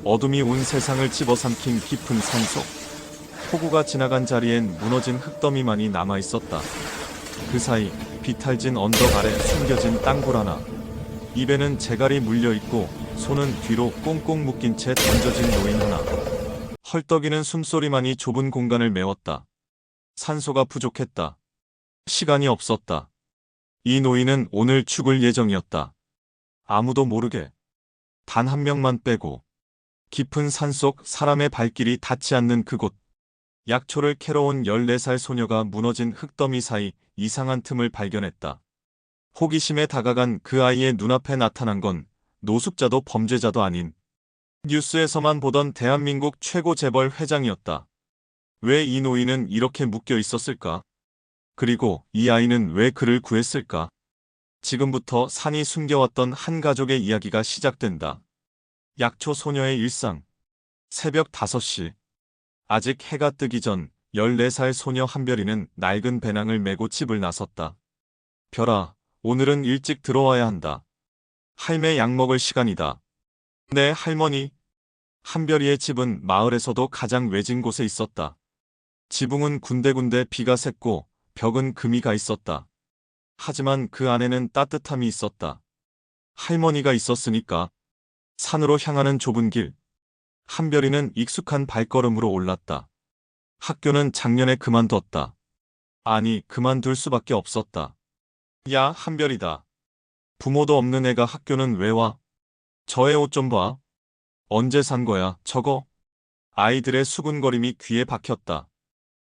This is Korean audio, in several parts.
어둠이 온 세상을 집어삼킨 깊은 산속. 폭우가 지나간 자리엔 무너진 흙더미만이 남아있었다. 그 사이 비탈진 언덕 아래 숨겨진 땅굴 하나. 입에는 재갈이 물려있고 손은 뒤로 꽁꽁 묶인 채 던져진 노인 하나. 헐떡이는 숨소리만이 좁은 공간을 메웠다. 산소가 부족했다. 시간이 없었다. 이 노인은 오늘 죽을 예정이었다. 아무도 모르게. 단 한 명만 빼고. 깊은 산속 사람의 발길이 닿지 않는 그곳. 약초를 캐러 온 14살 소녀가 무너진 흙더미 사이 이상한 틈을 발견했다. 호기심에 다가간 그 아이의 눈앞에 나타난 건 노숙자도 범죄자도 아닌 뉴스에서만 보던 대한민국 최고 재벌 회장이었다. 왜 이 노인은 이렇게 묶여 있었을까? 그리고 이 아이는 왜 그를 구했을까? 지금부터 산이 숨겨왔던 한 가족의 이야기가 시작된다. 약초 소녀의 일상. 새벽 5시. 아직 해가 뜨기 전 14살 소녀 한별이는 낡은 배낭을 메고 집을 나섰다. 별아, 오늘은 일찍 들어와야 한다. 할매 약 먹을 시간이다. 네, 할머니. 한별이의 집은 마을에서도 가장 외진 곳에 있었다. 지붕은 군데군데 비가 샜고 벽은 금이 가 있었다. 하지만 그 안에는 따뜻함이 있었다. 할머니가 있었으니까. 산으로 향하는 좁은 길. 한별이는 익숙한 발걸음으로 올랐다. 학교는 작년에 그만뒀다. 아니, 그만둘 수밖에 없었다. 야, 한별이다. 부모도 없는 애가 학교는 왜 와? 저의 옷 좀 봐. 언제 산 거야, 저거? 아이들의 수군거림이 귀에 박혔다.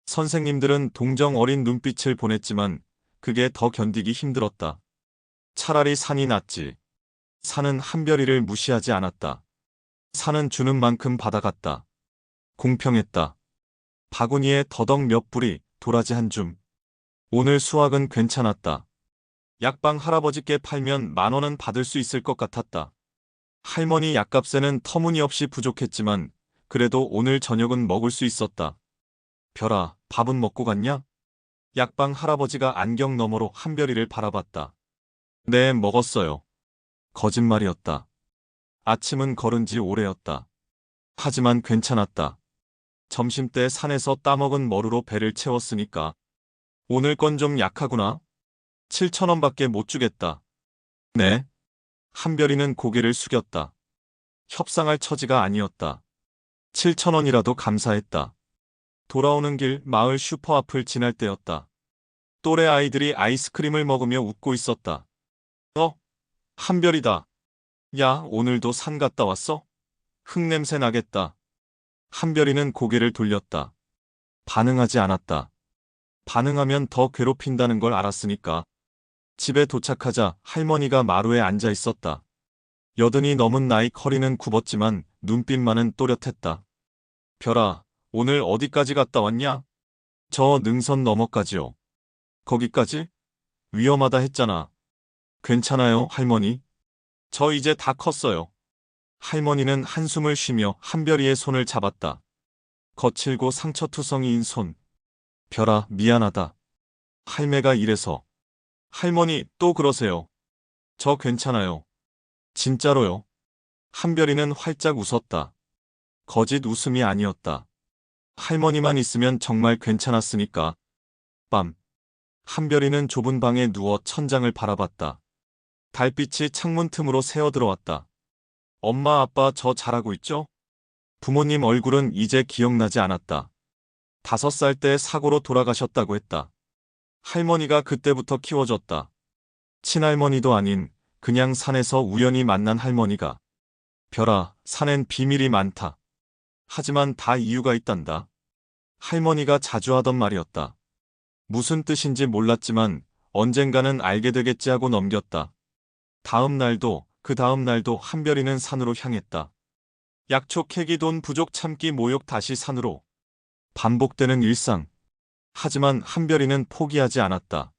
선생님들은 동정 어린 눈빛을 보냈지만 그게 더 견디기 힘들었다. 차라리 산이 낫지. 산은 한별이를 무시하지 않았다. 산은 주는 만큼 받아갔다. 공평했다. 바구니에 더덕 몇 뿌리, 도라지 한 줌. 오늘 수확은 괜찮았다. 약방 할아버지께 팔면 10,000원은 받을 수 있을 것 같았다. 할머니 약값에는 터무니없이 부족했지만 그래도 오늘 저녁은 먹을 수 있었다. 별아, 밥은 먹고 갔냐? 약방 할아버지가 안경 너머로 한별이를 바라봤다. 네, 먹었어요. 거짓말이었다. 아침은 걸은 지 오래였다. 하지만 괜찮았다. 점심때 산에서 따먹은 머루로 배를 채웠으니까. 오늘 건 좀 약하구나. 7,000원밖에 못 주겠다. 네? 한별이는 고개를 숙였다. 협상할 처지가 아니었다. 7,000원이라도 감사했다. 돌아오는 길 마을 슈퍼 앞을 지날 때였다. 또래 아이들이 아이스크림을 먹으며 웃고 있었다. 한별이다. 야, 오늘도 산 갔다 왔어? 흙냄새 나겠다. 한별이는 고개를 돌렸다. 반응하지 않았다. 반응하면 더 괴롭힌다는 걸 알았으니까. 집에 도착하자 할머니가 마루에 앉아 있었다. 여든이 넘은 나이 허리는 굽었지만 눈빛만은 또렷했다. 별아, 오늘 어디까지 갔다 왔냐? 저 능선 너머까지요. 거기까지? 위험하다 했잖아. 괜찮아요, 할머니. 저 이제 다 컸어요. 할머니는 한숨을 쉬며 한별이의 손을 잡았다. 거칠고 상처투성이인 손. 별아, 미안하다. 할매가 이래서. 할머니, 또 그러세요. 저 괜찮아요. 진짜로요. 한별이는 활짝 웃었다. 거짓 웃음이 아니었다. 할머니만 있으면 정말 괜찮았으니까. 밤. 한별이는 좁은 방에 누워 천장을 바라봤다. 달빛이 창문 틈으로 새어 들어왔다. 엄마, 아빠 저 잘하고 있죠? 부모님 얼굴은 이제 기억나지 않았다. 5살 때 사고로 돌아가셨다고 했다. 할머니가 그때부터 키워줬다. 친할머니도 아닌 그냥 산에서 우연히 만난 할머니가. 별아, 산엔 비밀이 많다. 하지만 다 이유가 있단다. 할머니가 자주 하던 말이었다. 무슨 뜻인지 몰랐지만 언젠가는 알게 되겠지 하고 넘겼다. 다음 날도 그 다음 날도 한별이는 산으로 향했다. 약초 캐기 돈 부족 참기 모욕 다시 산으로. 반복되는 일상. 하지만 한별이는 포기하지 않았다.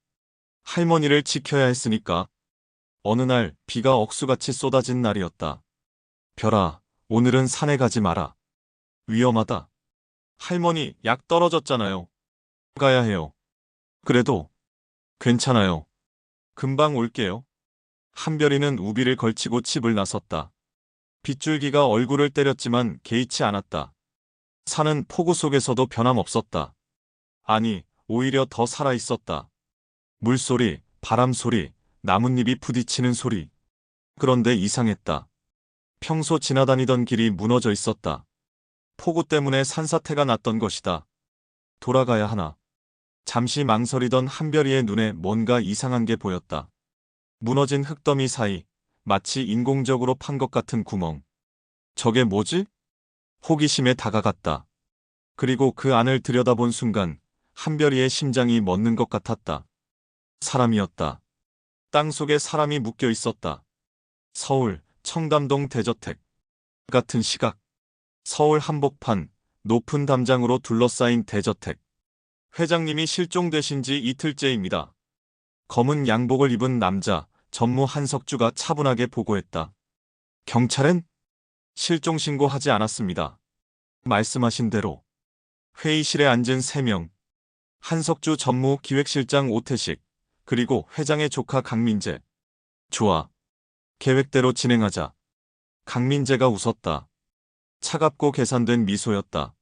할머니를 지켜야 했으니까. 어느 날 비가 억수같이 쏟아진 날이었다. 별아, 오늘은 산에 가지 마라. 위험하다. 할머니, 약 떨어졌잖아요. 가야 해요. 그래도 괜찮아요. 금방 올게요. 한별이는 우비를 걸치고 집을 나섰다. 빗줄기가 얼굴을 때렸지만 개의치 않았다. 산은 폭우 속에서도 변함없었다. 아니, 오히려 더 살아있었다. 물소리, 바람소리, 나뭇잎이 부딪히는 소리. 그런데 이상했다. 평소 지나다니던 길이 무너져 있었다. 폭우 때문에 산사태가 났던 것이다. 돌아가야 하나. 잠시 망설이던 한별이의 눈에 뭔가 이상한 게 보였다. 무너진 흙더미 사이, 마치 인공적으로 판 것 같은 구멍. 저게 뭐지? 호기심에 다가갔다. 그리고 그 안을 들여다본 순간 한별이의 심장이 멎는 것 같았다. 사람이었다. 땅속에 사람이 묶여 있었다. 서울, 청담동 대저택. 같은 시각. 서울 한복판, 높은 담장으로 둘러싸인 대저택. 회장님이 실종되신 지 이틀째입니다. 검은 양복을 입은 남자, 전무 한석주가 차분하게 보고했다. 경찰엔? 실종 신고하지 않았습니다. 말씀하신 대로. 회의실에 앉은 3명. 한석주 전무 기획실장 오태식, 그리고 회장의 조카 강민재. 좋아. 계획대로 진행하자. 강민재가 웃었다. 차갑고 계산된 미소였다.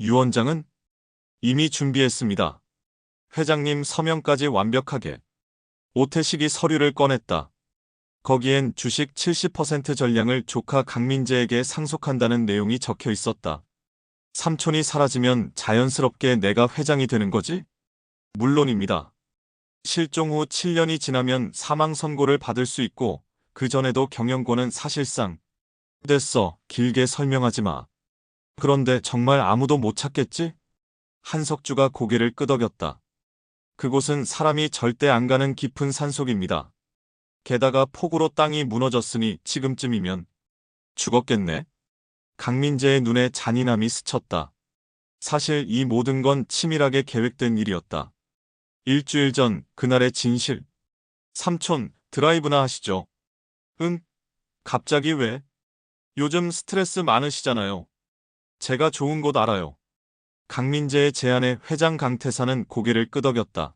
유 원장은? 이미 준비했습니다. 회장님 서명까지 완벽하게. 오태식이 서류를 꺼냈다. 거기엔 주식 70% 전량을 조카 강민재에게 상속한다는 내용이 적혀 있었다. 삼촌이 사라지면 자연스럽게 내가 회장이 되는 거지? 물론입니다. 실종 후 7년이 지나면 사망 선고를 받을 수 있고 그 전에도 경영권은 사실상. 됐어. 길게 설명하지 마. 그런데 정말 아무도 못 찾겠지? 한석주가 고개를 끄덕였다. 그곳은 사람이 절대 안 가는 깊은 산속입니다. 게다가 폭우로 땅이 무너졌으니 지금쯤이면 죽었겠네. 강민재의 눈에 잔인함이 스쳤다. 사실 이 모든 건 치밀하게 계획된 일이었다. 일주일 전 그날의 진실. 삼촌, 드라이브나 하시죠. 응? 갑자기 왜? 요즘 스트레스 많으시잖아요. 제가 좋은 곳 알아요. 강민재의 제안에 회장 강태사는 고개를 끄덕였다.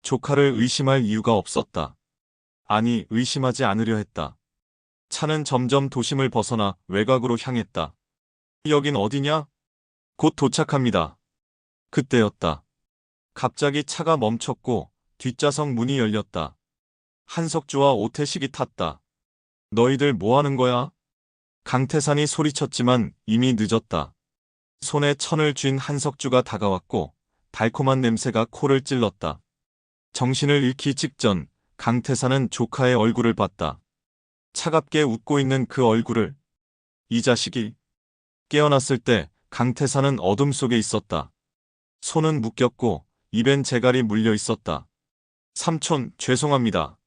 조카를 의심할 이유가 없었다. 아니, 의심하지 않으려 했다. 차는 점점 도심을 벗어나 외곽으로 향했다. 여긴 어디냐? 곧 도착합니다. 그때였다. 갑자기 차가 멈췄고 뒷좌석 문이 열렸다. 한석주와 오태식이 탔다. 너희들 뭐 하는 거야? 강태산이 소리쳤지만 이미 늦었다. 손에 천을 쥔 한석주가 다가왔고 달콤한 냄새가 코를 찔렀다. 정신을 잃기 직전 강태산은 조카의 얼굴을 봤다. 차갑게 웃고 있는 그 얼굴을. 이 자식이. 깨어났을 때 강태산은 어둠 속에 있었다. 손은 묶였고 입엔 재갈이 물려 있었다. 삼촌, 죄송합니다.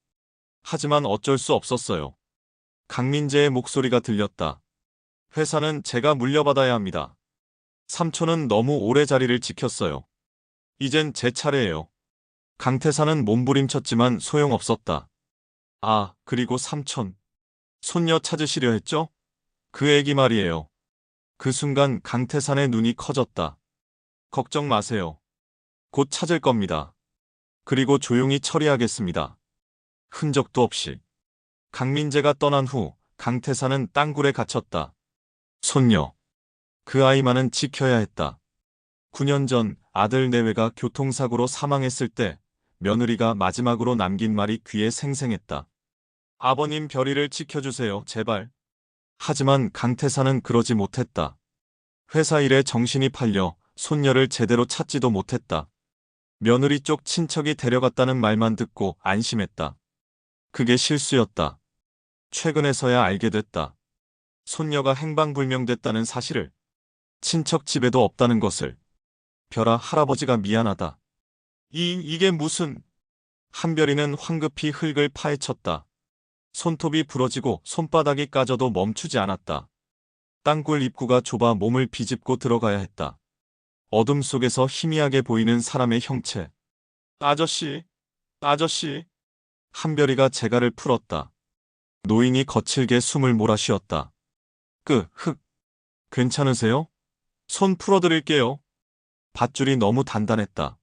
하지만 어쩔 수 없었어요. 강민재의 목소리가 들렸다. 회사는 제가 물려받아야 합니다. 삼촌은 너무 오래 자리를 지켰어요. 이젠 제 차례예요. 강태산은 몸부림쳤지만 소용없었다. 아, 그리고 삼촌. 손녀 찾으시려 했죠? 그 애기 말이에요. 그 순간 강태산의 눈이 커졌다. 걱정 마세요. 곧 찾을 겁니다. 그리고 조용히 처리하겠습니다. 흔적도 없이. 강민재가 떠난 후 강태산은 땅굴에 갇혔다. 손녀. 그 아이만은 지켜야 했다. 9년 전 아들 내외가 교통사고로 사망했을 때 며느리가 마지막으로 남긴 말이 귀에 생생했다. 아버님 별이를 지켜주세요, 제발. 하지만 강태산은 그러지 못했다. 회사 일에 정신이 팔려 손녀를 제대로 찾지도 못했다. 며느리 쪽 친척이 데려갔다는 말만 듣고 안심했다. 그게 실수였다. 최근에서야 알게 됐다. 손녀가 행방불명됐다는 사실을. 친척 집에도 없다는 것을. 별아, 할아버지가 미안하다. 이게 무슨. 한별이는 황급히 흙을 파헤쳤다. 손톱이 부러지고 손바닥이 까져도 멈추지 않았다. 땅굴 입구가 좁아 몸을 비집고 들어가야 했다. 어둠 속에서 희미하게 보이는 사람의 형체. 아저씨, 아저씨. 한별이가 재갈을 풀었다. 노인이 거칠게 숨을 몰아쉬었다. 흙. 괜찮으세요? 손 풀어드릴게요. 밧줄이 너무 단단했다.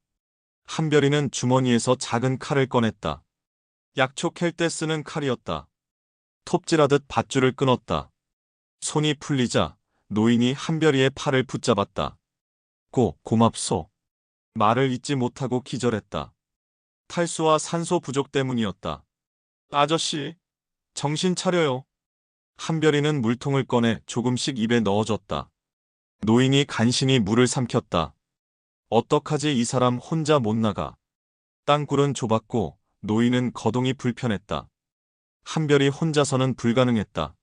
한별이는 주머니에서 작은 칼을 꺼냈다. 약초 캘 때 쓰는 칼이었다. 톱질하듯 밧줄을 끊었다. 손이 풀리자 노인이 한별이의 팔을 붙잡았다. 고맙소. 말을 잇지 못하고 기절했다. 탈수와 산소 부족 때문이었다. 아저씨, 정신 차려요. 한별이는 물통을 꺼내 조금씩 입에 넣어줬다. 노인이 간신히 물을 삼켰다. 어떡하지, 이 사람 혼자 못 나가. 땅굴은 좁았고 노인은 거동이 불편했다. 한별이 혼자서는 불가능했다.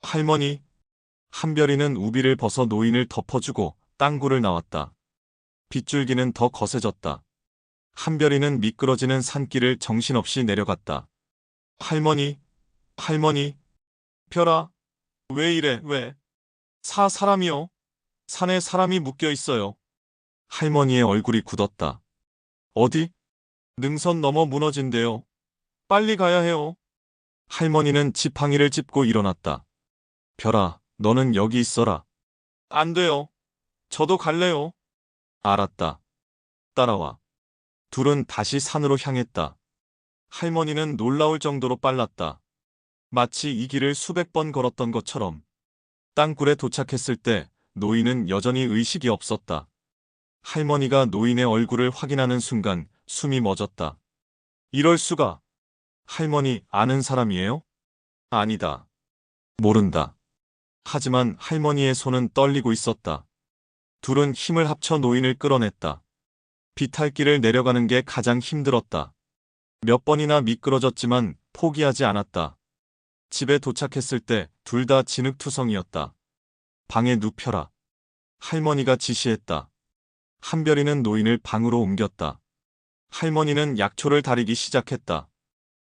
할머니. 한별이는 우비를 벗어 노인을 덮어주고 땅굴을 나왔다. 빗줄기는 더 거세졌다. 한별이는 미끄러지는 산길을 정신없이 내려갔다. 할머니, 할머니. 별아, 왜 이래, 왜? 사람이요. 산에 사람이 묶여 있어요. 할머니의 얼굴이 굳었다. 어디? 능선 넘어 무너진대요. 빨리 가야 해요. 할머니는 지팡이를 짚고 일어났다. 별아, 너는 여기 있어라. 안 돼요. 저도 갈래요. 알았다. 따라와. 둘은 다시 산으로 향했다. 할머니는 놀라울 정도로 빨랐다. 마치 이 길을 수백 번 걸었던 것처럼. 땅굴에 도착했을 때 노인은 여전히 의식이 없었다. 할머니가 노인의 얼굴을 확인하는 순간 숨이 멎었다. 이럴 수가. 할머니 아는 사람이에요? 아니다. 모른다. 하지만 할머니의 손은 떨리고 있었다. 둘은 힘을 합쳐 노인을 끌어냈다. 비탈길을 내려가는 게 가장 힘들었다. 몇 번이나 미끄러졌지만 포기하지 않았다. 집에 도착했을 때 둘 다 진흙투성이었다. 방에 눕혀라. 할머니가 지시했다. 한별이는 노인을 방으로 옮겼다. 할머니는 약초를 다리기 시작했다.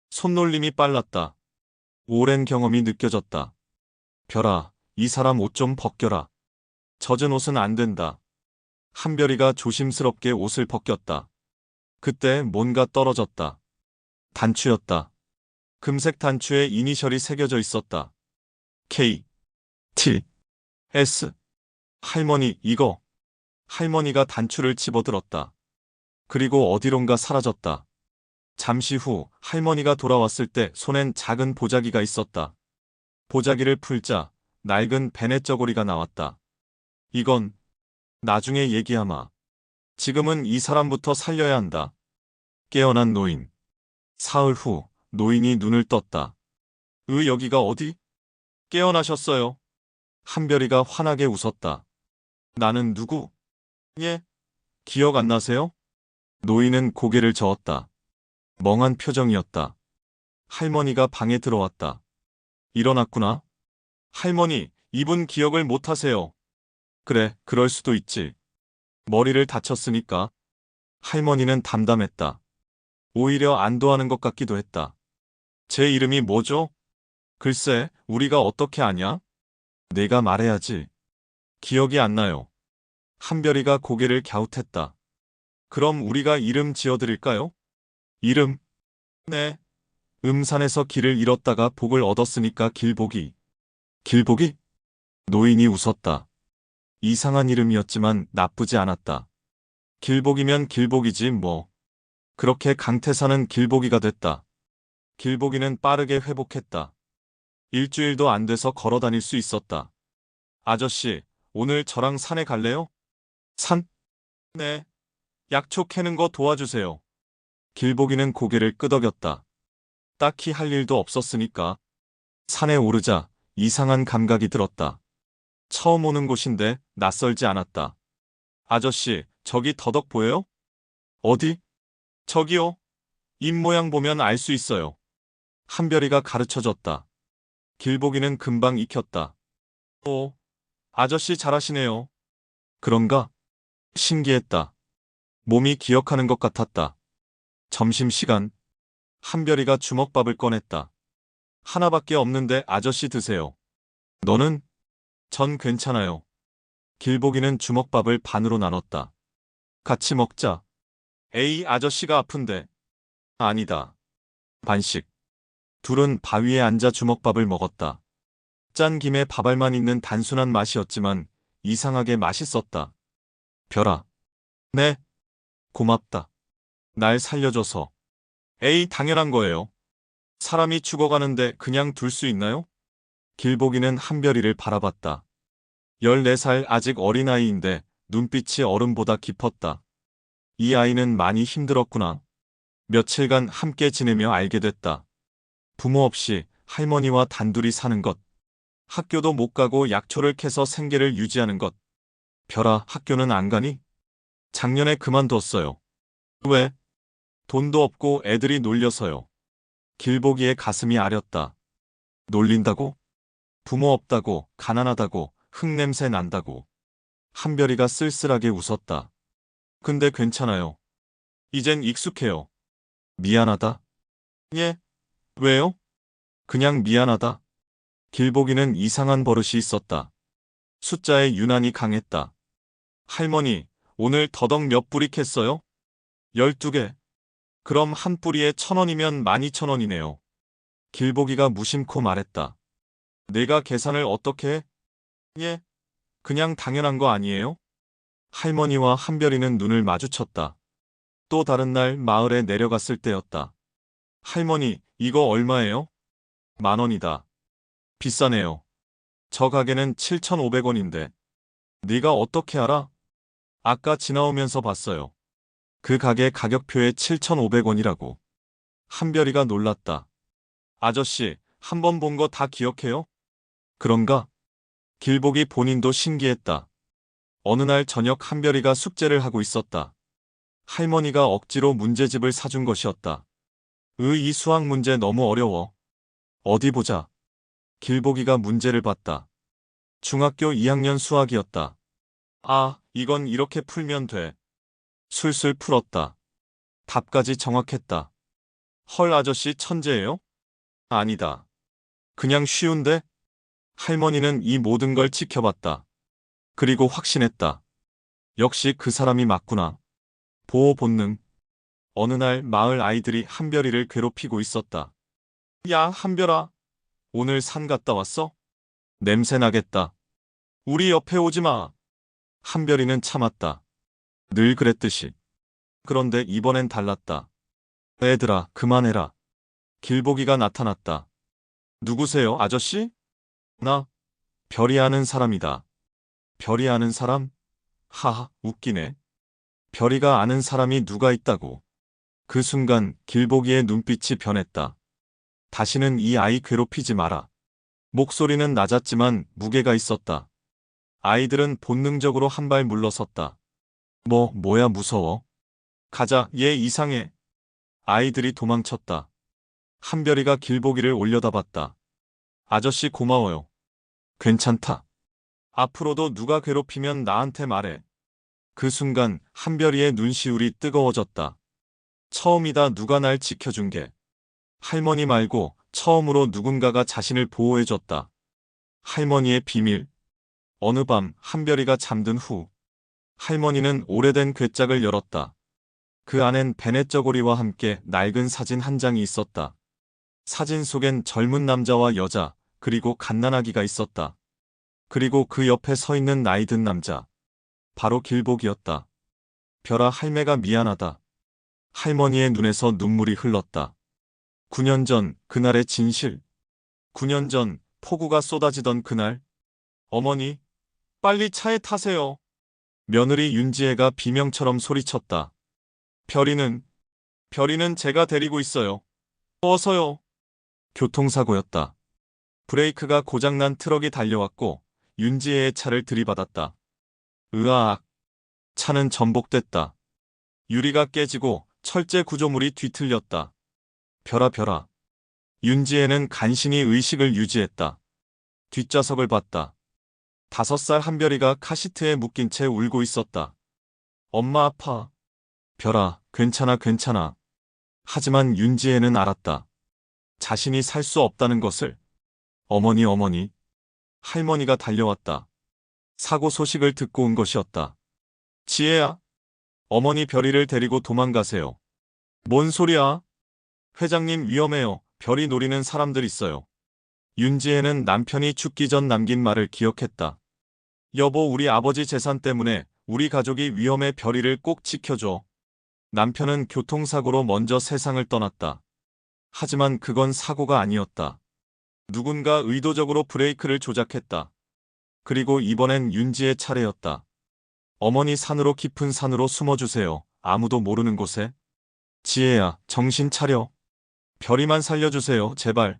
손놀림이 빨랐다. 오랜 경험이 느껴졌다. 별아, 이 사람 옷 좀 벗겨라. 젖은 옷은 안 된다. 한별이가 조심스럽게 옷을 벗겼다. 그때 뭔가 떨어졌다. 단추였다. 금색 단추에 이니셜이 새겨져 있었다. K, T, S. 할머니, 이거. 할머니가 단추를 집어들었다. 그리고 어디론가 사라졌다. 잠시 후 할머니가 돌아왔을 때 손엔 작은 보자기가 있었다. 보자기를 풀자 낡은 베네 저고리가 나왔다. 이건 나중에 얘기하마. 지금은 이 사람부터 살려야 한다. 깨어난 노인. 사흘 후 노인이 눈을 떴다. 여기가 어디? 깨어나셨어요. 한별이가 환하게 웃었다. 나는 누구? 예? 기억 안 나세요? 노인은 고개를 저었다. 멍한 표정이었다. 할머니가 방에 들어왔다. 일어났구나. 할머니, 이분 기억을 못 하세요. 그래, 그럴 수도 있지. 머리를 다쳤으니까. 할머니는 담담했다. 오히려 안도하는 것 같기도 했다. 제 이름이 뭐죠? 글쎄, 우리가 어떻게 아냐? 내가 말해야지. 기억이 안 나요. 한별이가 고개를 갸웃했다. 그럼 우리가 이름 지어드릴까요? 이름? 네. 음산에서 길을 잃었다가 복을 얻었으니까 길복이. 길복이? 노인이 웃었다. 이상한 이름이었지만 나쁘지 않았다. 길복이면 길복이지 뭐. 그렇게 강태사는 길복이가 됐다. 길복이는 빠르게 회복했다. 일주일도 안 돼서 걸어 다닐 수 있었다. 아저씨, 오늘 저랑 산에 갈래요? 산? 네. 약초 캐는 거 도와주세요. 길복이는 고개를 끄덕였다. 딱히 할 일도 없었으니까. 산에 오르자 이상한 감각이 들었다. 처음 오는 곳인데 낯설지 않았다. 아저씨, 저기 더덕 보여요? 어디? 저기요. 잎 모양 보면 알 수 있어요. 한별이가 가르쳐줬다. 길복이는 금방 익혔다. 오, 아저씨 잘하시네요. 그런가? 신기했다. 몸이 기억하는 것 같았다. 점심시간. 한별이가 주먹밥을 꺼냈다. 하나밖에 없는데 아저씨 드세요. 너는? 전 괜찮아요. 길복이는 주먹밥을 반으로 나눴다. 같이 먹자. 에이, 아저씨가 아픈데. 아니다. 반씩. 둘은 바위에 앉아 주먹밥을 먹었다. 짠 김에 밥알만 있는 단순한 맛이었지만 이상하게 맛있었다. 별아. 네. 고맙다. 날 살려줘서. 에이, 당연한 거예요. 사람이 죽어가는데 그냥 둘 수 있나요? 길복이는 한별이를 바라봤다. 14살 아직 어린아이인데 눈빛이 어른보다 깊었다. 이 아이는 많이 힘들었구나. 며칠간 함께 지내며 알게 됐다. 부모 없이 할머니와 단둘이 사는 것. 학교도 못 가고 약초를 캐서 생계를 유지하는 것. 별아, 학교는 안 가니? 작년에 그만뒀어요. 왜? 돈도 없고 애들이 놀려서요. 길보기의 가슴이 아렸다. 놀린다고? 부모 없다고, 가난하다고, 흙냄새 난다고. 한별이가 쓸쓸하게 웃었다. 근데 괜찮아요. 이젠 익숙해요. 미안하다. 예? 왜요? 그냥 미안하다. 길보기는 이상한 버릇이 있었다. 숫자에 유난히 강했다. 할머니, 오늘 더덕 몇 뿌리 캤어요? 12개. 그럼 한 뿌리에 1,000원이면 12,000원이네요. 길보기가 무심코 말했다. 내가 계산을 어떻게 해? 예? 그냥 당연한 거 아니에요? 할머니와 한별이는 눈을 마주쳤다. 또 다른 날 마을에 내려갔을 때였다. 할머니, 이거 얼마예요? 10,000원이다. 비싸네요. 저 가게는 7,500원인데. 네가 어떻게 알아? 아까 지나오면서 봤어요. 그 가게 가격표에 7,500원이라고. 한별이가 놀랐다. 아저씨, 한 번 본 거 다 기억해요? 그런가? 길복이 본인도 신기했다. 어느 날 저녁 한별이가 숙제를 하고 있었다. 할머니가 억지로 문제집을 사준 것이었다. 이 수학 문제 너무 어려워. 어디 보자. 길복이가 문제를 봤다. 중학교 2학년 수학이었다. 아, 이건 이렇게 풀면 돼. 술술 풀었다. 답까지 정확했다. 헐, 아저씨 천재예요? 아니다. 그냥 쉬운데? 할머니는 이 모든 걸 지켜봤다. 그리고 확신했다. 역시 그 사람이 맞구나. 보호 본능. 어느 날 마을 아이들이 한별이를 괴롭히고 있었다. 야, 한별아. 오늘 산 갔다 왔어? 냄새 나겠다. 우리 옆에 오지 마. 한별이는 참았다. 늘 그랬듯이. 그런데 이번엔 달랐다. 애들아, 그만해라. 길보기가 나타났다. 누구세요, 아저씨? 나, 별이 아는 사람이다. 별이 아는 사람? 하하, 웃기네. 별이가 아는 사람이 누가 있다고. 그 순간 길보기의 눈빛이 변했다. 다시는 이 아이 괴롭히지 마라. 목소리는 낮았지만 무게가 있었다. 아이들은 본능적으로 한 발 물러섰다. 뭐야 무서워. 가자, 얘 이상해. 아이들이 도망쳤다. 한별이가 길보기를 올려다봤다. 아저씨 고마워요. 괜찮다. 앞으로도 누가 괴롭히면 나한테 말해. 그 순간 한별이의 눈시울이 뜨거워졌다. 처음이다 누가 날 지켜준 게. 할머니 말고 처음으로 누군가가 자신을 보호해줬다. 할머니의 비밀. 어느 밤 한별이가 잠든 후 할머니는 오래된 괴짝을 열었다. 그 안엔 베넷 저고리와 함께 낡은 사진 한 장이 있었다. 사진 속엔 젊은 남자와 여자 그리고 갓난아기가 있었다. 그리고 그 옆에 서 있는 나이 든 남자. 바로 길복이었다. 별아, 할매가 미안하다. 할머니의 눈에서 눈물이 흘렀다. 9년 전 그날의 진실. 9년 전 폭우가 쏟아지던 그날. 어머니, 빨리 차에 타세요. 며느리 윤지혜가 비명처럼 소리쳤다. 별이는 제가 데리고 있어요. 어서요. 교통사고였다. 브레이크가 고장난 트럭이 달려왔고 윤지혜의 차를 들이받았다. 으아악. 차는 전복됐다. 유리가 깨지고 철제 구조물이 뒤틀렸다. 별아. 윤지혜는 간신히 의식을 유지했다. 뒷좌석을 봤다. 5살 한별이가 카시트에 묶인 채 울고 있었다. 엄마 아파. 별아, 괜찮아. 하지만 윤지혜는 알았다. 자신이 살 수 없다는 것을. 어머니. 할머니가 달려왔다. 사고 소식을 듣고 온 것이었다. 지혜야. 어머니 별이를 데리고 도망가세요. 뭔 소리야? 회장님 위험해요. 별이 노리는 사람들 있어요. 윤지혜는 남편이 죽기 전 남긴 말을 기억했다. 여보, 우리 아버지 재산 때문에 우리 가족이 위험해. 별이를 꼭 지켜줘. 남편은 교통사고로 먼저 세상을 떠났다. 하지만 그건 사고가 아니었다. 누군가 의도적으로 브레이크를 조작했다. 그리고 이번엔 윤지의 차례였다. 어머니 산으로 깊은 산으로 숨어주세요. 아무도 모르는 곳에. 지혜야, 정신 차려. 별이만 살려주세요, 제발.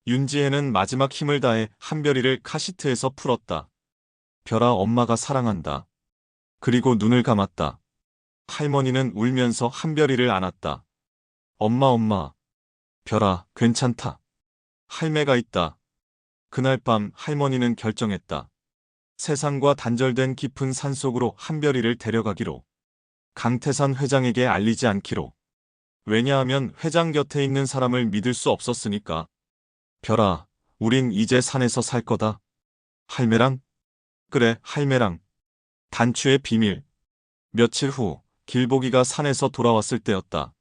윤지혜는 마지막 힘을 다해 한별이를 카시트에서 풀었다. 별아, 엄마가 사랑한다. 그리고 눈을 감았다. 할머니는 울면서 한별이를 안았다. 엄마, 엄마. 별아, 괜찮다. 할매가 있다. 그날 밤 할머니는 결정했다. 세상과 단절된 깊은 산속으로 한별이를 데려가기로. 강태산 회장에게 알리지 않기로. 왜냐하면 회장 곁에 있는 사람을 믿을 수 없었으니까. 별아, 우린 이제 산에서 살 거다. 할매랑? 그래, 할매랑. 단추의 비밀. 며칠 후, 길보기가 산에서 돌아왔을 때였다.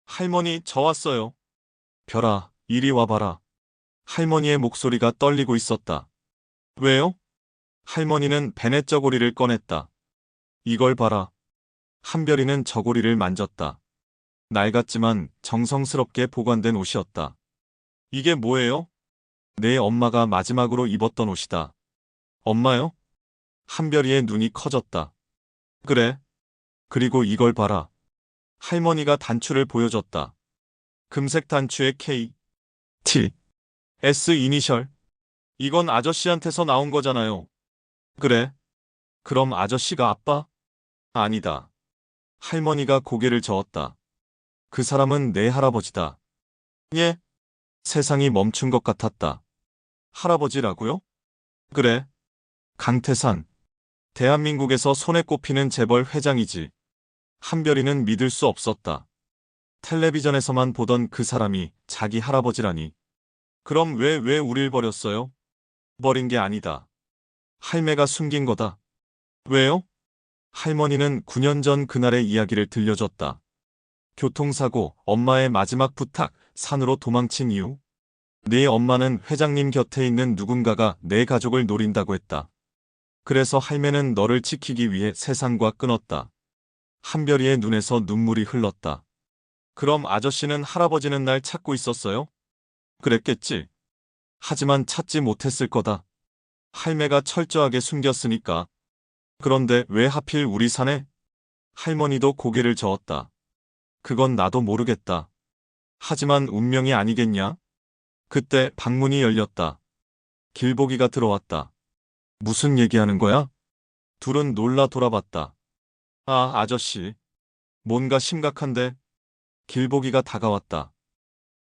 할머니, 저 왔어요. 별아, 이리 와봐라. 할머니의 목소리가 떨리고 있었다. 왜요? 할머니는 베넷 저고리를 꺼냈다. 이걸 봐라. 한별이는 저고리를 만졌다. 낡았지만 정성스럽게 보관된 옷이었다. 이게 뭐예요? 내 엄마가 마지막으로 입었던 옷이다. 엄마요? 한별이의 눈이 커졌다. 그래. 그리고 이걸 봐라. 할머니가 단추를 보여줬다. 금색 단추의 K, T, S 이니셜. 이건 아저씨한테서 나온 거잖아요. 그래. 그럼 아저씨가 아빠? 아니다. 할머니가 고개를 저었다. 그 사람은 내 할아버지다. 예? 세상이 멈춘 것 같았다. 할아버지라고요? 그래. 강태산. 대한민국에서 손에 꼽히는 재벌 회장이지. 한별이는 믿을 수 없었다. 텔레비전에서만 보던 그 사람이 자기 할아버지라니. 그럼 왜 우릴 버렸어요? 버린 게 아니다. 할매가 숨긴 거다. 왜요? 할머니는 9년 전 그날의 이야기를 들려줬다. 교통사고, 엄마의 마지막 부탁, 산으로 도망친 이유. 네 엄마는 회장님 곁에 있는 누군가가 내 가족을 노린다고 했다. 그래서 할매는 너를 지키기 위해 세상과 끊었다. 한별이의 눈에서 눈물이 흘렀다. 그럼 아저씨는 할아버지는 날 찾고 있었어요? 그랬겠지. 하지만 찾지 못했을 거다. 할매가 철저하게 숨겼으니까. 그런데 왜 하필 우리 산에? 할머니도 고개를 저었다. 그건 나도 모르겠다. 하지만 운명이 아니겠냐? 그때 방문이 열렸다. 길보기가 들어왔다. 무슨 얘기하는 거야? 둘은 놀라 돌아봤다. 아, 아저씨. 뭔가 심각한데? 길보기가 다가왔다.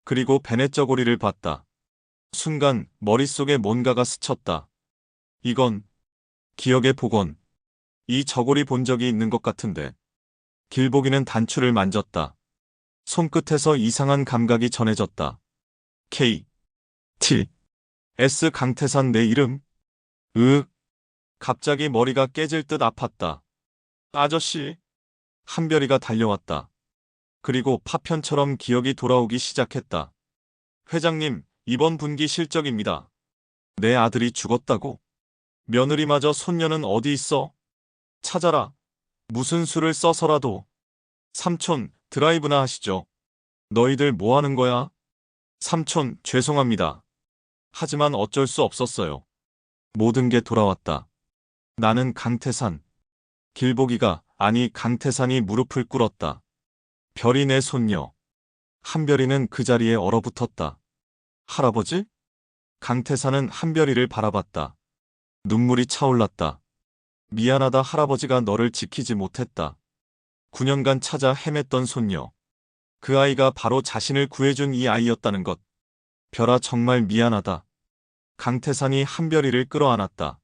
그리고 베넷 저고리를 봤다. 순간 머릿속에 뭔가가 스쳤다. 이건 기억의 복원. 이 저고리 본 적이 있는 것 같은데. 길보기는 단추를 만졌다. 손끝에서 이상한 감각이 전해졌다. K, T, S 강태산 내 이름? 갑자기 머리가 깨질 듯 아팠다. 아저씨. 한별이가 달려왔다. 그리고 파편처럼 기억이 돌아오기 시작했다. 회장님, 이번 분기 실적입니다. 내 아들이 죽었다고? 며느리마저 손녀는 어디 있어? 찾아라. 무슨 수를 써서라도. 삼촌, 드라이브나 하시죠. 너희들 뭐 하는 거야? 삼촌, 죄송합니다. 하지만 어쩔 수 없었어요. 모든 게 돌아왔다. 나는 강태산. 길보기가, 아니 강태산이 무릎을 꿇었다. 별이 내 손녀. 한별이는 그 자리에 얼어붙었다. 할아버지? 강태산은 한별이를 바라봤다. 눈물이 차올랐다. 미안하다 할아버지가 너를 지키지 못했다. 9년간 찾아 헤맸던 손녀. 그 아이가 바로 자신을 구해준 이 아이였다는 것. 별아 정말 미안하다. 강태산이 한별이를 끌어안았다.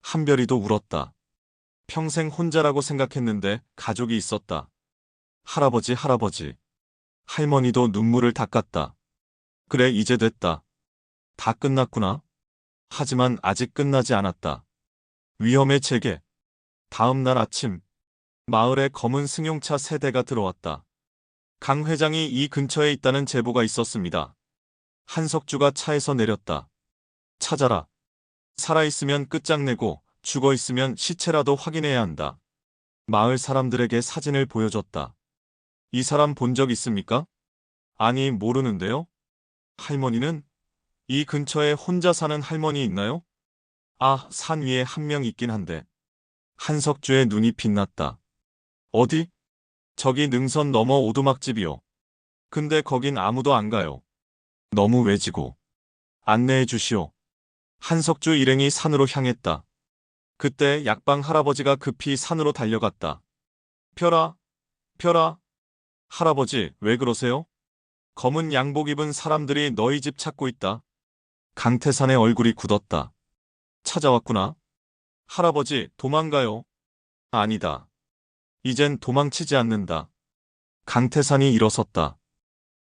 한별이도 울었다. 평생 혼자라고 생각했는데 가족이 있었다. 할아버지, 할아버지. 할머니도 눈물을 닦았다. 그래, 이제 됐다. 다 끝났구나. 하지만 아직 끝나지 않았다. 위험의 재개. 다음 날 아침, 마을에 검은 승용차 3대가 들어왔다. 강 회장이 이 근처에 있다는 제보가 있었습니다. 한석주가 차에서 내렸다. 찾아라. 살아있으면 끝장내고 죽어있으면 시체라도 확인해야 한다. 마을 사람들에게 사진을 보여줬다. 이 사람 본 적 있습니까? 아니, 모르는데요. 할머니는 이 근처에 혼자 사는 할머니 있나요? 아, 산 위에 한 명 있긴 한데. 한석주의 눈이 빛났다. 어디? 저기 능선 너머 오두막집이요. 근데 거긴 아무도 안 가요. 너무 외지고. 안내해 주시오. 한석주 일행이 산으로 향했다. 그때 약방 할아버지가 급히 산으로 달려갔다. 펴라, 펴라. 할아버지, 왜 그러세요? 검은 양복 입은 사람들이 너희 집 찾고 있다. 강태산의 얼굴이 굳었다. 찾아왔구나. 할아버지, 도망가요. 아니다. 이젠 도망치지 않는다. 강태산이 일어섰다.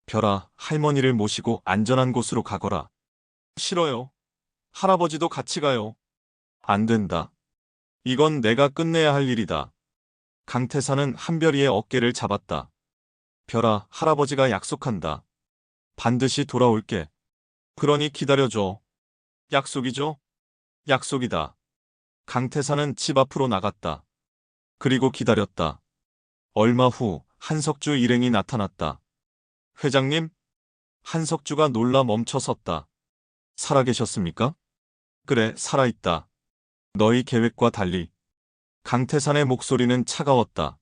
별아, 할머니를 모시고 안전한 곳으로 가거라. 싫어요. 할아버지도 같이 가요. 안 된다. 이건 내가 끝내야 할 일이다. 강태산은 한별이의 어깨를 잡았다. 별아, 할아버지가 약속한다. 반드시 돌아올게. 그러니 기다려줘. 약속이죠? 약속이다. 강태산은 집 앞으로 나갔다. 그리고 기다렸다. 얼마 후 한석주 일행이 나타났다. 회장님? 한석주가 놀라 멈춰섰다. 살아계셨습니까? 그래, 살아있다. 너희 계획과 달리. 강태산의 목소리는 차가웠다.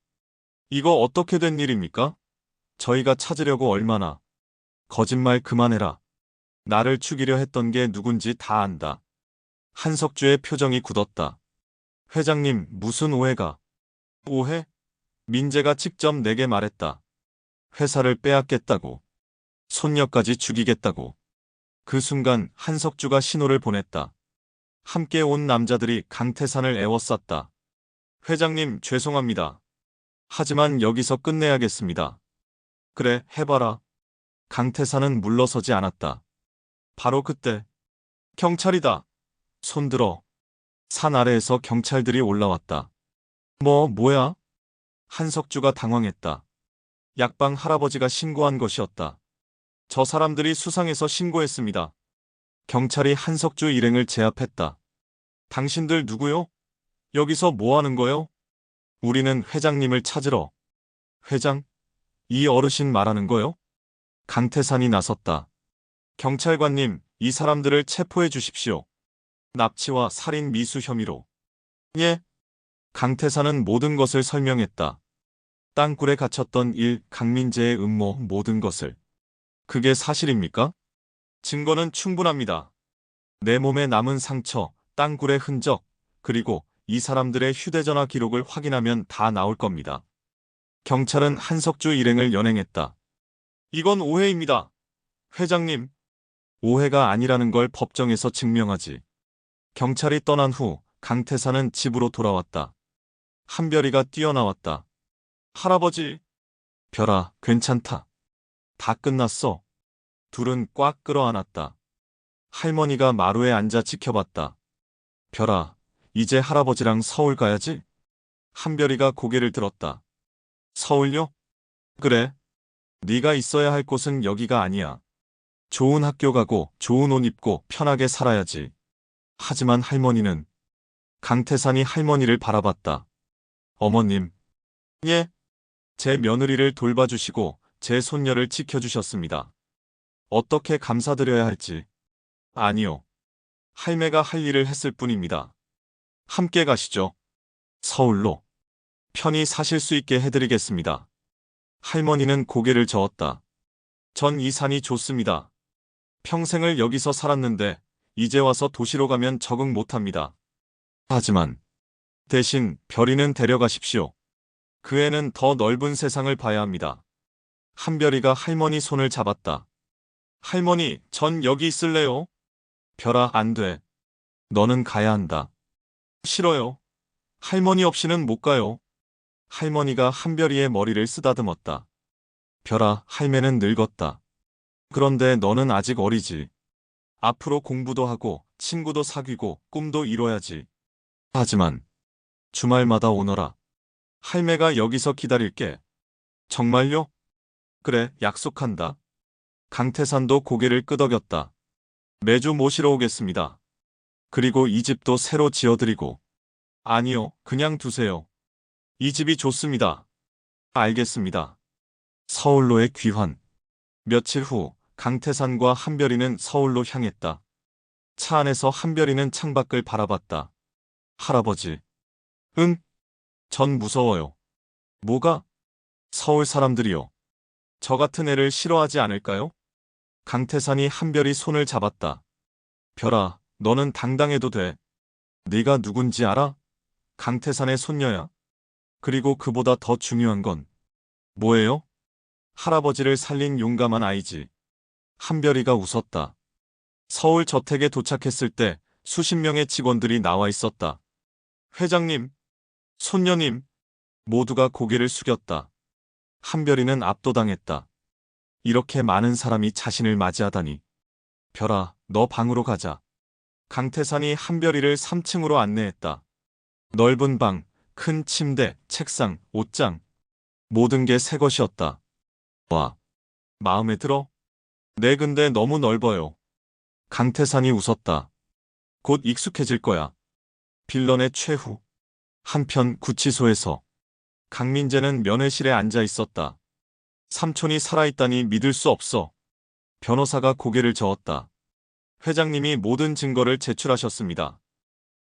이거 어떻게 된 일입니까? 저희가 찾으려고 얼마나. 거짓말 그만해라. 나를 죽이려 했던 게 누군지 다 안다. 한석주의 표정이 굳었다. 회장님, 무슨 오해가? 오해? 민재가 직접 내게 말했다. 회사를 빼앗겠다고. 손녀까지 죽이겠다고. 그 순간 한석주가 신호를 보냈다. 함께 온 남자들이 강태산을 에워쌌다. 회장님, 죄송합니다. 하지만 여기서 끝내야겠습니다. 그래, 해봐라. 강태산은 물러서지 않았다. 바로 그때 경찰이다. 손들어. 산 아래에서 경찰들이 올라왔다. 뭐야? 한석주가 당황했다. 약방 할아버지가 신고한 것이었다. 저 사람들이 수상해서 신고했습니다. 경찰이 한석주 일행을 제압했다. 당신들 누구요? 여기서 뭐 하는 거요? 우리는 회장님을 찾으러. 회장? 이 어르신 말하는 거요? 강태산이 나섰다. 경찰관님, 이 사람들을 체포해 주십시오. 납치와 살인 미수 혐의로. 예? 강태산은 모든 것을 설명했다. 땅굴에 갇혔던 강민재의 음모 모든 것을. 그게 사실입니까? 증거는 충분합니다. 내 몸에 남은 상처, 땅굴의 흔적, 그리고 이 사람들의 휴대전화 기록을 확인하면 다 나올 겁니다. 경찰은 한석주 일행을 연행했다. 이건 오해입니다. 회장님. 오해가 아니라는 걸 법정에서 증명하지. 경찰이 떠난 후 강태산은 집으로 돌아왔다. 한별이가 뛰어나왔다. 할아버지. 별아, 괜찮다. 다 끝났어. 둘은 꽉 끌어안았다. 할머니가 마루에 앉아 지켜봤다. 별아, 이제 할아버지랑 서울 가야지? 한별이가 고개를 들었다. 서울요? 그래. 네가 있어야 할 곳은 여기가 아니야. 좋은 학교 가고 좋은 옷 입고 편하게 살아야지. 하지만 할머니는. 강태산이 할머니를 바라봤다. 어머님. 예. 제 며느리를 돌봐주시고 제 손녀를 지켜주셨습니다. 어떻게 감사드려야 할지. 아니요. 할매가 할 일을 했을 뿐입니다. 함께 가시죠. 서울로. 편히 사실 수 있게 해드리겠습니다. 할머니는 고개를 저었다. 전 이 산이 좋습니다. 평생을 여기서 살았는데 이제 와서 도시로 가면 적응 못합니다. 하지만 대신 별이는 데려가십시오. 그 애는 더 넓은 세상을 봐야 합니다. 한별이가 할머니 손을 잡았다. 할머니, 전 여기 있을래요? 별아, 안 돼. 너는 가야 한다. 싫어요. 할머니 없이는 못 가요. 할머니가 한별이의 머리를 쓰다듬었다. 별아, 할매는 늙었다. 그런데 너는 아직 어리지. 앞으로 공부도 하고 친구도 사귀고 꿈도 이뤄야지. 하지만 주말마다 오너라. 할매가 여기서 기다릴게. 정말요? 그래, 약속한다. 강태산도 고개를 끄덕였다. 매주 모시러 오겠습니다. 그리고 이 집도 새로 지어드리고. 아니요, 그냥 두세요. 이 집이 좋습니다. 알겠습니다. 서울로의 귀환. 며칠 후 강태산과 한별이는 서울로 향했다. 차 안에서 한별이는 창밖을 바라봤다. 할아버지. 응? 전 무서워요. 뭐가? 서울 사람들이요. 저 같은 애를 싫어하지 않을까요? 강태산이 한별이 손을 잡았다. 별아, 너는 당당해도 돼. 네가 누군지 알아? 강태산의 손녀야. 그리고 그보다 더 중요한 건 뭐예요? 할아버지를 살린 용감한 아이지. 한별이가 웃었다. 서울 저택에 도착했을 때 수십 명의 직원들이 나와 있었다. 회장님, 손녀님, 모두가 고개를 숙였다. 한별이는 압도당했다. 이렇게 많은 사람이 자신을 맞이하다니. 별아, 너 방으로 가자. 강태산이 한별이를 3층으로 안내했다. 넓은 방, 큰 침대, 책상, 옷장. 모든 게 새 것이었다. 와, 마음에 들어? 네, 근데 너무 넓어요. 강태산이 웃었다. 곧 익숙해질 거야. 빌런의 최후. 한편 구치소에서 강민재는 면회실에 앉아 있었다. 삼촌이 살아있다니 믿을 수 없어. 변호사가 고개를 저었다. 회장님이 모든 증거를 제출하셨습니다.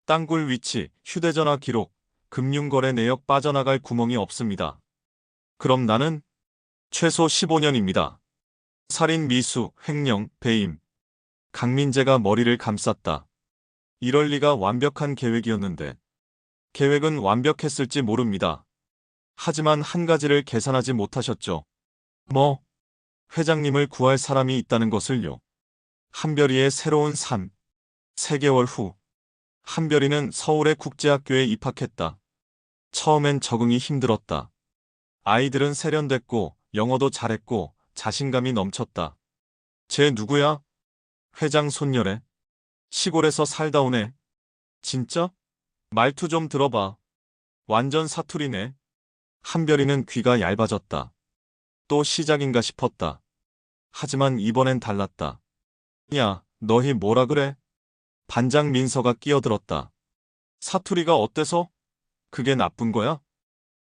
땅굴 위치, 휴대전화 기록, 금융거래 내역 빠져나갈 구멍이 없습니다. 그럼 나는 최소 15년입니다. 살인, 미수, 횡령, 배임. 강민재가 머리를 감쌌다. 이럴 리가. 완벽한 계획이었는데. 계획은 완벽했을지 모릅니다. 하지만 한 가지를 계산하지 못하셨죠. 뭐? 회장님을 구할 사람이 있다는 것을요. 한별이의 새로운 삶. 3개월 후. 한별이는 서울의 국제학교에 입학했다. 처음엔 적응이 힘들었다. 아이들은 세련됐고 영어도 잘했고 자신감이 넘쳤다. 쟤 누구야? 회장 손녀래. 시골에서 살다 오네. 진짜? 말투 좀 들어봐. 완전 사투리네. 한별이는 귀가 얇아졌다. 또 시작인가 싶었다. 하지만 이번엔 달랐다. 야, 너희 뭐라 그래? 반장 민서가 끼어들었다. 사투리가 어때서? 그게 나쁜 거야?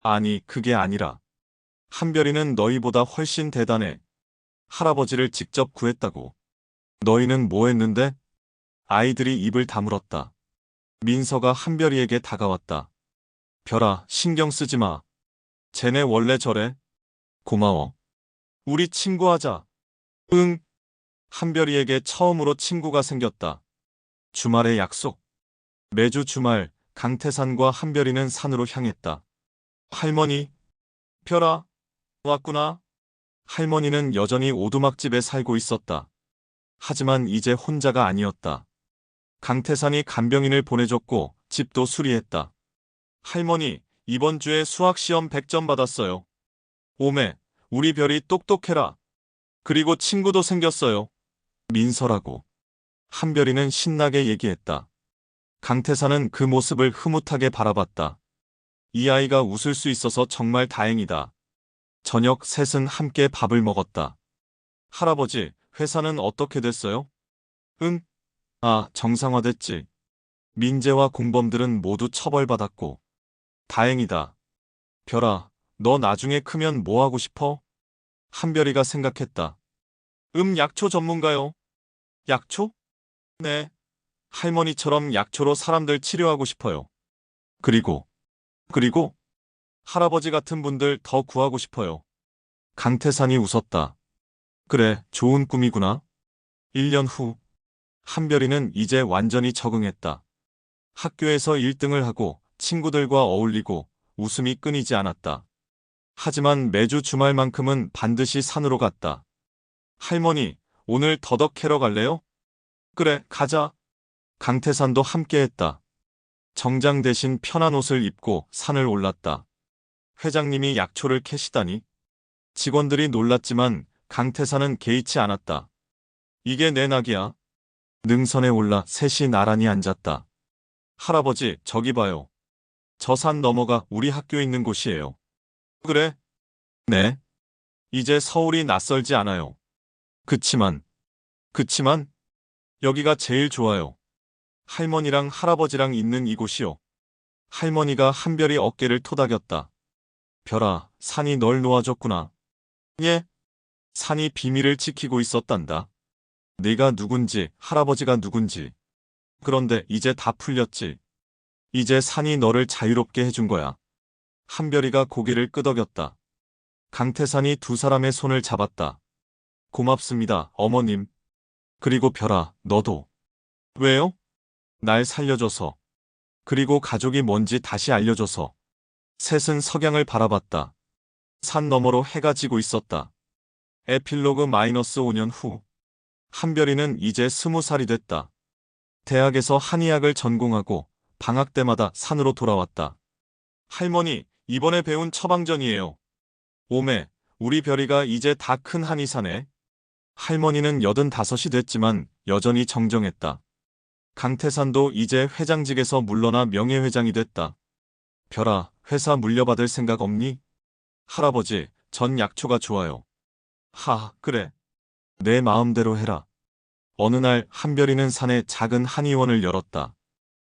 아니, 그게 아니라. 한별이는 너희보다 훨씬 대단해. 할아버지를 직접 구했다고. 너희는 뭐 했는데? 아이들이 입을 다물었다. 민서가 한별이에게 다가왔다. 별아, 신경 쓰지 마. 쟤네 원래 저래. 고마워. 우리 친구하자. 응. 한별이에게 처음으로 친구가 생겼다. 주말의 약속. 매주 주말 강태산과 한별이는 산으로 향했다. 할머니. 별아. 왔구나. 할머니는 여전히 오두막집에 살고 있었다. 하지만 이제 혼자가 아니었다. 강태산이 간병인을 보내줬고 집도 수리했다. 할머니, 이번 주에 수학시험 100점 받았어요. 오메, 우리 별이 똑똑해라. 그리고 친구도 생겼어요. 민서라고. 한별이는 신나게 얘기했다. 강태산은 그 모습을 흐뭇하게 바라봤다. 이 아이가 웃을 수 있어서 정말 다행이다. 저녁 셋은 함께 밥을 먹었다. 할아버지, 회사는 어떻게 됐어요? 응? 아, 정상화됐지. 민재와 공범들은 모두 처벌받았고. 다행이다. 별아, 너 나중에 크면 뭐 하고 싶어? 한별이가 생각했다. 약초 전문가요. 약초? 네. 할머니처럼 약초로 사람들 치료하고 싶어요. 그리고 할아버지 같은 분들 더 구하고 싶어요. 강태산이 웃었다. 그래, 좋은 꿈이구나. 1년 후, 한별이는 이제 완전히 적응했다. 학교에서 1등을 하고 친구들과 어울리고 웃음이 끊이지 않았다. 하지만 매주 주말만큼은 반드시 산으로 갔다. 할머니, 오늘 더덕 캐러 갈래요? 그래, 가자. 강태산도 함께했다. 정장 대신 편한 옷을 입고 산을 올랐다. 회장님이 약초를 캐시다니. 직원들이 놀랐지만 강태산은 개의치 않았다. 이게 내 낙이야. 능선에 올라 셋이 나란히 앉았다. 할아버지, 저기 봐요. 저 산 너머가 우리 학교 있는 곳이에요. 그래? 네. 이제 서울이 낯설지 않아요. 그치만 여기가 제일 좋아요. 할머니랑 할아버지랑 있는 이곳이요. 할머니가 한별이 어깨를 토닥였다. 별아, 산이 널 놓아줬구나. 예? 산이 비밀을 지키고 있었단다. 네가 누군지, 할아버지가 누군지. 그런데 이제 다 풀렸지. 이제 산이 너를 자유롭게 해준 거야. 한별이가 고개를 끄덕였다. 강태산이 두 사람의 손을 잡았다. 고맙습니다, 어머님. 그리고 별아, 너도. 왜요? 날 살려줘서. 그리고 가족이 뭔지 다시 알려줘서. 셋은 석양을 바라봤다. 산 너머로 해가 지고 있었다. 에필로그 -5년 후. 한별이는 이제 20살이 됐다. 대학에서 한의학을 전공하고 방학 때마다 산으로 돌아왔다. 할머니, 이번에 배운 처방전이에요. 오메, 우리 별이가 이제 다 큰 한의사네. 할머니는 85이 됐지만 여전히 정정했다. 강태산도 이제 회장직에서 물러나 명예회장이 됐다. 별아, 회사 물려받을 생각 없니? 할아버지, 전 약초가 좋아요. 그래. 내 마음대로 해라. 어느 날 한별이는 산에 작은 한의원을 열었다.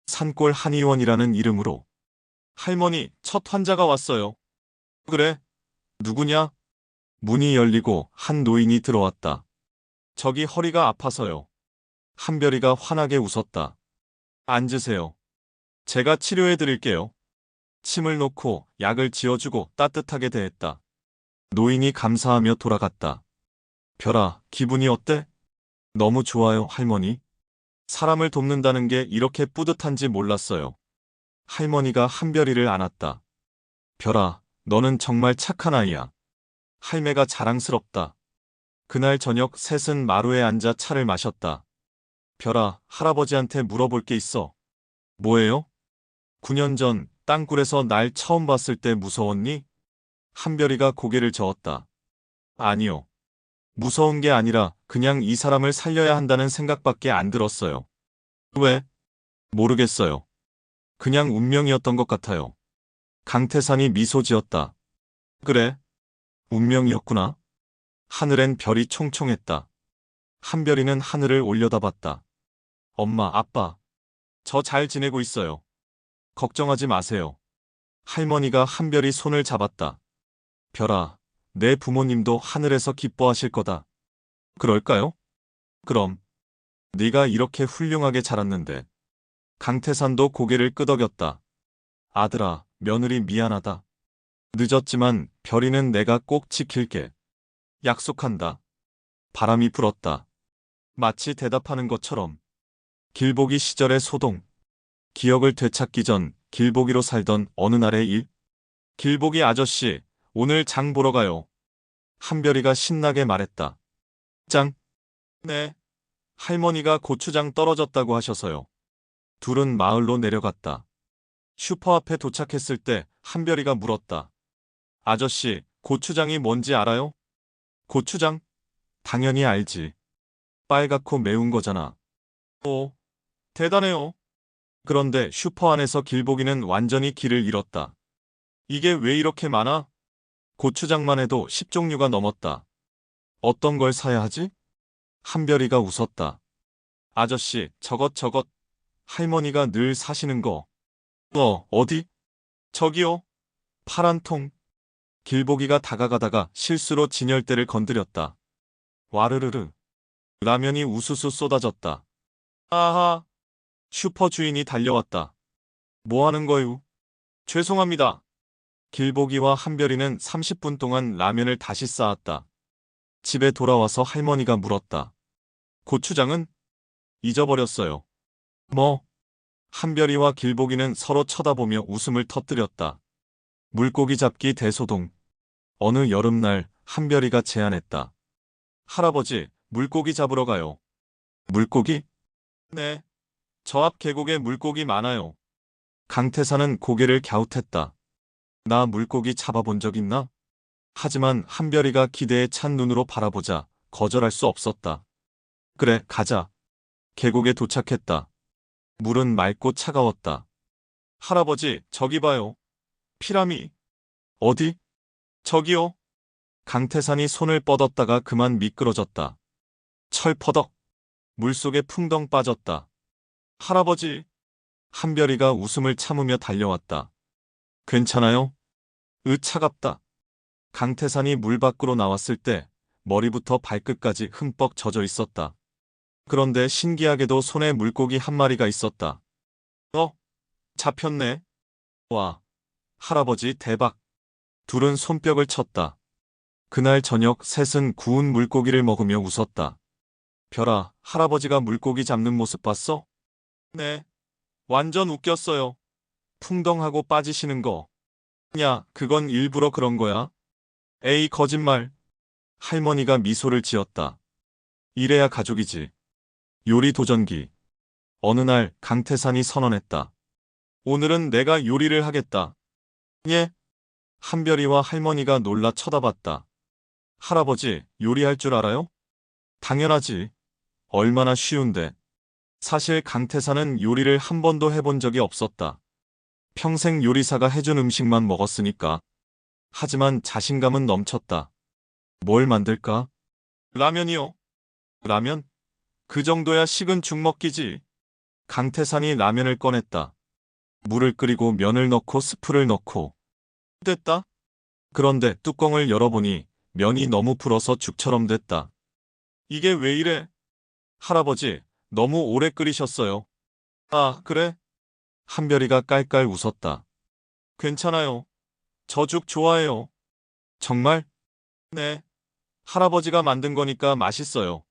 산골 한의원이라는 이름으로. 할머니, 첫 환자가 왔어요. 그래? 누구냐? 문이 열리고 한 노인이 들어왔다. 저기 허리가 아파서요. 한별이가 환하게 웃었다. 앉으세요. 제가 치료해 드릴게요. 침을 놓고 약을 지어주고 따뜻하게 대했다. 노인이 감사하며 돌아갔다. 별아, 기분이 어때? 너무 좋아요, 할머니. 사람을 돕는다는 게 이렇게 뿌듯한지 몰랐어요. 할머니가 한별이를 안았다. 별아, 너는 정말 착한 아이야. 할매가 자랑스럽다. 그날 저녁 셋은 마루에 앉아 차를 마셨다. 별아, 할아버지한테 물어볼 게 있어. 뭐예요? 9년 전 땅굴에서 날 처음 봤을 때 무서웠니? 한별이가 고개를 저었다. 아니요. 무서운 게 아니라 그냥 이 사람을 살려야 한다는 생각밖에 안 들었어요. 왜? 모르겠어요. 그냥 운명이었던 것 같아요. 강태산이 미소 지었다. 그래? 운명이었구나. 하늘엔 별이 총총했다. 한별이는 하늘을 올려다봤다. 엄마, 아빠. 저 잘 지내고 있어요. 걱정하지 마세요. 할머니가 한별이 손을 잡았다. 별아, 내 부모님도 하늘에서 기뻐하실 거다. 그럴까요? 그럼. 네가 이렇게 훌륭하게 자랐는데. 강태산도 고개를 끄덕였다. 아들아, 며느리 미안하다. 늦었지만 별이는 내가 꼭 지킬게. 약속한다. 바람이 불었다. 마치 대답하는 것처럼. 길보기 시절의 소동. 기억을 되찾기 전 길보기로 살던 어느 날의 일. 길보기 아저씨, 오늘 장 보러 가요. 한별이가 신나게 말했다. 장? 네. 할머니가 고추장 떨어졌다고 하셔서요. 둘은 마을로 내려갔다. 슈퍼 앞에 도착했을 때 한별이가 물었다. 아저씨, 고추장이 뭔지 알아요? 고추장? 당연히 알지. 빨갛고 매운 거잖아. 오, 대단해요. 그런데 슈퍼 안에서 길보기는 완전히 길을 잃었다. 이게 왜 이렇게 많아? 고추장만 해도 10종류가 넘었다. 어떤 걸 사야 하지? 한별이가 웃었다. 아저씨, 저것. 할머니가 늘 사시는 거. 어디? 저기요. 파란 통. 길보기가 다가가다가 실수로 진열대를 건드렸다. 와르르르. 라면이 우수수 쏟아졌다. 아하. 슈퍼 주인이 달려왔다. 뭐 하는 거유? 죄송합니다. 길보기와 한별이는 30분 동안 라면을 다시 쌓았다. 집에 돌아와서 할머니가 물었다. 고추장은? 잊어버렸어요. 뭐? 한별이와 길보기는 서로 쳐다보며 웃음을 터뜨렸다. 물고기 잡기 대소동. 어느 여름날 한별이가 제안했다. 할아버지, 물고기 잡으러 가요. 물고기? 네. 저 앞 계곡에 물고기 많아요. 강태산은 고개를 갸웃했다. 나 물고기 잡아본 적 있나? 하지만 한별이가 기대에 찬 눈으로 바라보자 거절할 수 없었다. 그래, 가자. 계곡에 도착했다. 물은 맑고 차가웠다. 할아버지, 저기 봐요. 피라미. 어디? 저기요. 강태산이 손을 뻗었다가 그만 미끄러졌다. 철퍼덕. 물속에 풍덩 빠졌다. 할아버지. 한별이가 웃음을 참으며 달려왔다. 괜찮아요? 차갑다. 강태산이 물 밖으로 나왔을 때 머리부터 발끝까지 흠뻑 젖어 있었다. 그런데 신기하게도 손에 물고기 한 마리가 있었다. 잡혔네. 와, 할아버지 대박. 둘은 손뼉을 쳤다. 그날 저녁 셋은 구운 물고기를 먹으며 웃었다. 별아, 할아버지가 물고기 잡는 모습 봤어? 네. 완전 웃겼어요. 풍덩하고 빠지시는 거. 야, 그건 일부러 그런 거야. 에이, 거짓말. 할머니가 미소를 지었다. 이래야 가족이지. 요리 도전기. 어느 날 강태산이 선언했다. 오늘은 내가 요리를 하겠다. 예? 한별이와 할머니가 놀라 쳐다봤다. 할아버지, 요리할 줄 알아요? 당연하지. 얼마나 쉬운데. 사실 강태산은 요리를 한 번도 해본 적이 없었다. 평생 요리사가 해준 음식만 먹었으니까. 하지만 자신감은 넘쳤다. 뭘 만들까? 라면이요. 라면? 그 정도야 식은 죽 먹기지. 강태산이 라면을 꺼냈다. 물을 끓이고 면을 넣고 스프를 넣고. 됐다. 그런데 뚜껑을 열어보니 면이 너무 불어서 죽처럼 됐다. 이게 왜 이래? 할아버지, 너무 오래 끓이셨어요. 아, 그래? 한별이가 깔깔 웃었다. 괜찮아요. 저 죽 좋아해요. 정말? 네. 할아버지가 만든 거니까 맛있어요.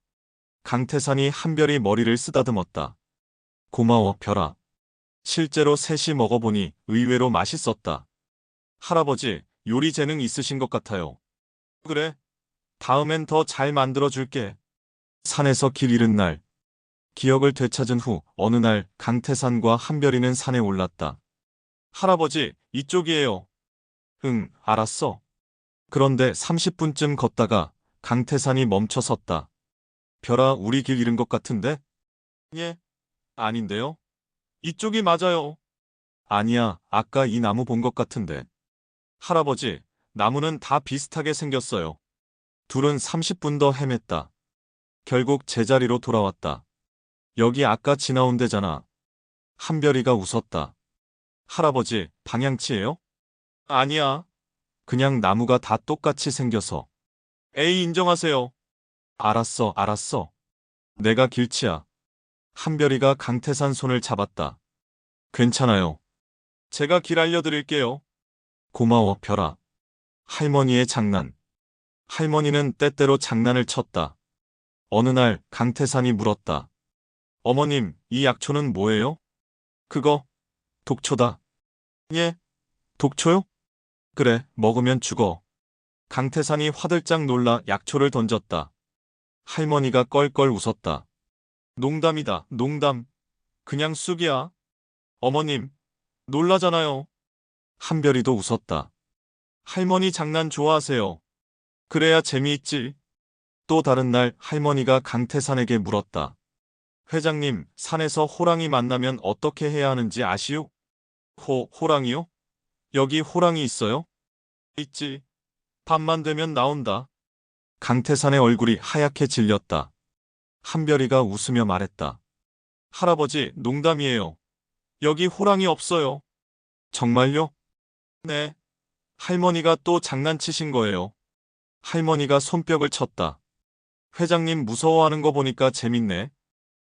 강태산이 한별이 머리를 쓰다듬었다. 고마워, 별아. 실제로 셋이 먹어보니 의외로 맛있었다. 할아버지, 요리 재능 있으신 것 같아요. 그래. 다음엔 더 잘 만들어줄게. 산에서 길 잃은 날. 기억을 되찾은 후 어느 날 강태산과 한별이는 산에 올랐다. 할아버지, 이쪽이에요. 응, 알았어. 그런데 30분쯤 걷다가 강태산이 멈춰 섰다. 별아, 우리 길 잃은 것 같은데? 예? 아닌데요? 이쪽이 맞아요. 아니야, 아까 이 나무 본 것 같은데. 할아버지, 나무는 다 비슷하게 생겼어요. 둘은 30분 더 헤맸다. 결국 제자리로 돌아왔다. 여기 아까 지나온 데잖아. 한별이가 웃었다. 할아버지, 방향치예요? 아니야. 그냥 나무가 다 똑같이 생겨서. 에이, 인정하세요. 알았어, 알았어. 내가 길치야. 한별이가 강태산 손을 잡았다. 괜찮아요. 제가 길 알려드릴게요. 고마워, 별아. 할머니의 장난. 할머니는 때때로 장난을 쳤다. 어느 날 강태산이 물었다. 어머님, 이 약초는 뭐예요? 그거, 독초다. 예? 독초요? 그래, 먹으면 죽어. 강태산이 화들짝 놀라 약초를 던졌다. 할머니가 껄껄 웃었다. 농담이다, 농담. 그냥 쑥이야. 어머님, 놀라잖아요. 한별이도 웃었다. 할머니 장난 좋아하세요. 그래야 재미있지. 또 다른 날 할머니가 강태산에게 물었다. 회장님, 산에서 호랑이 만나면 어떻게 해야 하는지 아시오? 호랑이요? 여기 호랑이 있어요? 있지. 밤만 되면 나온다. 강태산의 얼굴이 하얗게 질렸다. 한별이가 웃으며 말했다. 할아버지, 농담이에요. 여기 호랑이 없어요. 정말요? 네. 할머니가 또 장난치신 거예요. 할머니가 손뼉을 쳤다. 회장님 무서워하는 거 보니까 재밌네.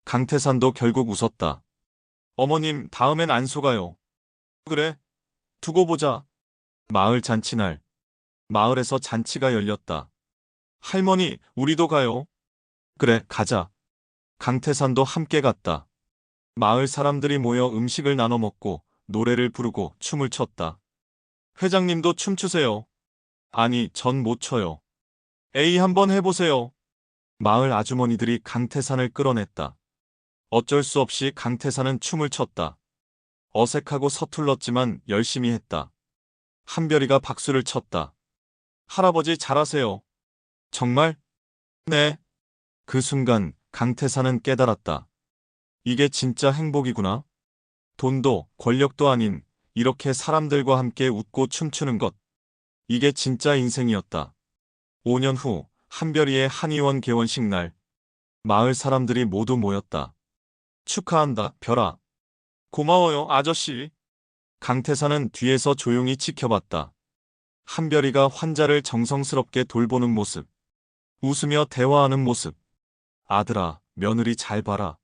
강태산도 결국 웃었다. 어머님, 다음엔 안 속아요. 그래. 두고 보자. 마을 잔치날. 마을에서 잔치가 열렸다. 할머니, 우리도 가요. 그래, 가자. 강태산도 함께 갔다. 마을 사람들이 모여 음식을 나눠 먹고 노래를 부르고 춤을 췄다. 회장님도 춤추세요. 아니, 전 못 춰요. 에이, 한번 해보세요. 마을 아주머니들이 강태산을 끌어냈다. 어쩔 수 없이 강태산은 춤을 췄다. 어색하고 서툴렀지만 열심히 했다. 한별이가 박수를 쳤다. 할아버지 잘하세요. 정말? 네. 그 순간 강태산은 깨달았다. 이게 진짜 행복이구나. 돈도 권력도 아닌 이렇게 사람들과 함께 웃고 춤추는 것. 이게 진짜 인생이었다. 5년 후 한별이의 한의원 개원식 날. 마을 사람들이 모두 모였다. 축하한다, 별아. 고마워요, 아저씨. 강태산은 뒤에서 조용히 지켜봤다. 한별이가 환자를 정성스럽게 돌보는 모습. 웃으며 대화하는 모습. 아들아, 며느리 잘 봐라.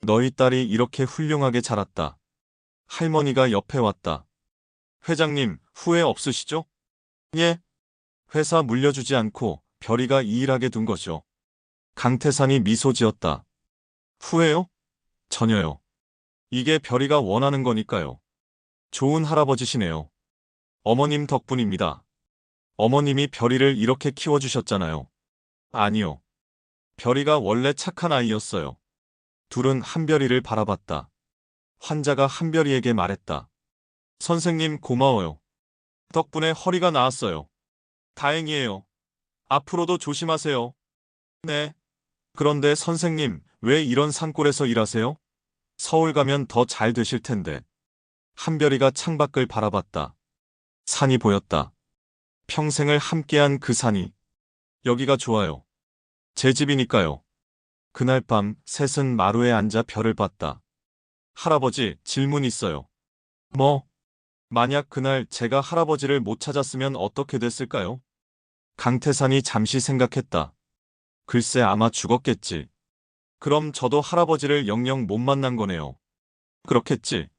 너희 딸이 이렇게 훌륭하게 자랐다. 할머니가 옆에 왔다. 회장님, 후회 없으시죠? 예. 회사 물려주지 않고 별이가 이 일하게 둔 거죠. 강태산이 미소 지었다. 후회요? 전혀요. 이게 별이가 원하는 거니까요. 좋은 할아버지시네요. 어머님 덕분입니다. 어머님이 별이를 이렇게 키워주셨잖아요. 아니요. 별이가 원래 착한 아이였어요. 둘은 한별이를 바라봤다. 환자가 한별이에게 말했다. 선생님 고마워요. 덕분에 허리가 나았어요. 다행이에요. 앞으로도 조심하세요. 네. 그런데 선생님, 왜 이런 산골에서 일하세요? 서울 가면 더 잘 되실 텐데. 한별이가 창밖을 바라봤다. 산이 보였다. 평생을 함께한 그 산이. 여기가 좋아요. 제 집이니까요. 그날 밤 셋은 마루에 앉아 별을 봤다. 할아버지, 질문 있어요. 뭐? 만약 그날 제가 할아버지를 못 찾았으면 어떻게 됐을까요? 강태산이 잠시 생각했다. 글쎄 아마 죽었겠지. 그럼 저도 할아버지를 영영 못 만난 거네요. 그렇겠지.